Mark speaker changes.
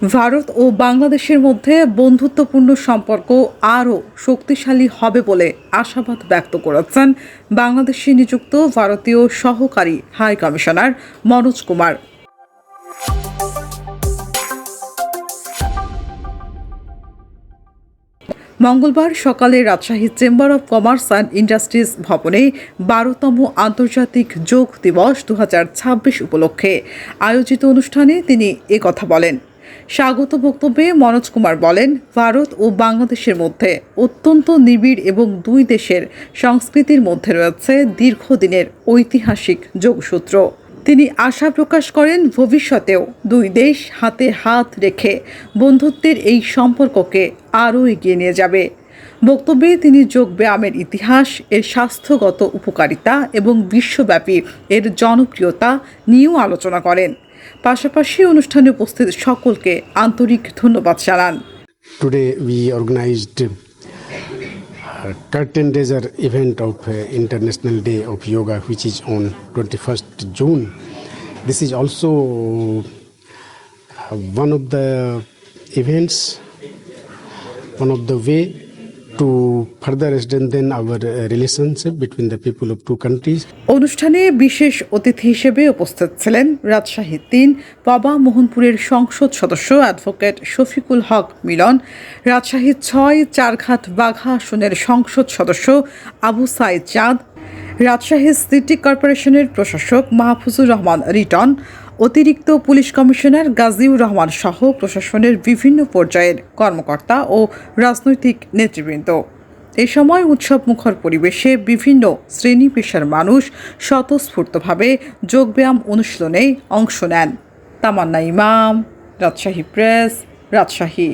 Speaker 1: ভারত ও বাংলাদেশের মধ্যে বন্ধুত্বপূর্ণ সম্পর্ক আরও শক্তিশালী হবে বলে আশাবাদ ব্যক্ত করেছেন বাংলাদেশে নিযুক্ত ভারতীয় সহকারী হাই কমিশনার মনোজ কুমার। মঙ্গলবার সকালে Rajshahi chamber of commerce and industries ভবনে ১২তম আন্তর্জাতিক যোগ দিবস ২০২৬ উপলক্ষে আয়োজিত অনুষ্ঠানে তিনি একথা বলেন। স্বাগত বক্তব্যে মনোজ কুমার বলেন, ভারত ও বাংলাদেশের মধ্যে অত্যন্ত নিবিড় এবং দুই দেশের সংস্কৃতির মধ্যে রয়েছে দীর্ঘদিনের ঐতিহাসিক যোগসূত্র। তিনি আশা প্রকাশ করেন, ভবিষ্যতেও দুই দেশ হাতে হাত রেখে বন্ধুত্বের এই সম্পর্ককে আরও এগিয়ে নিয়ে যাবে। বক্তব্যে তিনি যোগব্যায়ামের ইতিহাস, এর স্বাস্থ্যগত উপকারিতা এবং বিশ্বব্যাপী এর জনপ্রিয়তা নিয়েও আলোচনা করেন। পাশাপাশি অনুষ্ঠানে উপস্থিত সকলকে আন্তরিক ধন্যবাদ জানান।
Speaker 2: Today we organized 13 days event of International Day of Yoga, which is on 21st June. This is also one of the events, one of the way to further strengthen our relationship between the people of two countries.
Speaker 1: অনুষ্ঠানে বিশেষ অতিথি হিসেবে উপস্থিত ছিলেন রাজশাহী ৩ পাবা মোহনপুরের সংসদ সদস্য advocate Shafiqul হক মিলন, রাজশাহী ৬ চারঘাট বাঘা আসনের সংসদ সদস্য আবু সাইদ চাঁদ, রাজশাহী সিটি কর্পোরেশনের প্রশাসক মাহফুজুর রহমান রিটন, অতিরিক্ত পুলিশ কমিশনার গাজীউর রহমান সহ প্রশাসনের বিভিন্ন পর্যায়ের কর্মকর্তা ও রাজনৈতিক নেতৃবৃন্দ। এ সময় উৎসবমুখর পরিবেশে বিভিন্ন শ্রেণী পেশার মানুষ স্বতঃস্ফূর্তভাবে যোগব্যায়াম অনুশীলনে অংশ নেন। তামান্না ইমাম, রাজশাহী প্রেস, রাজশাহী।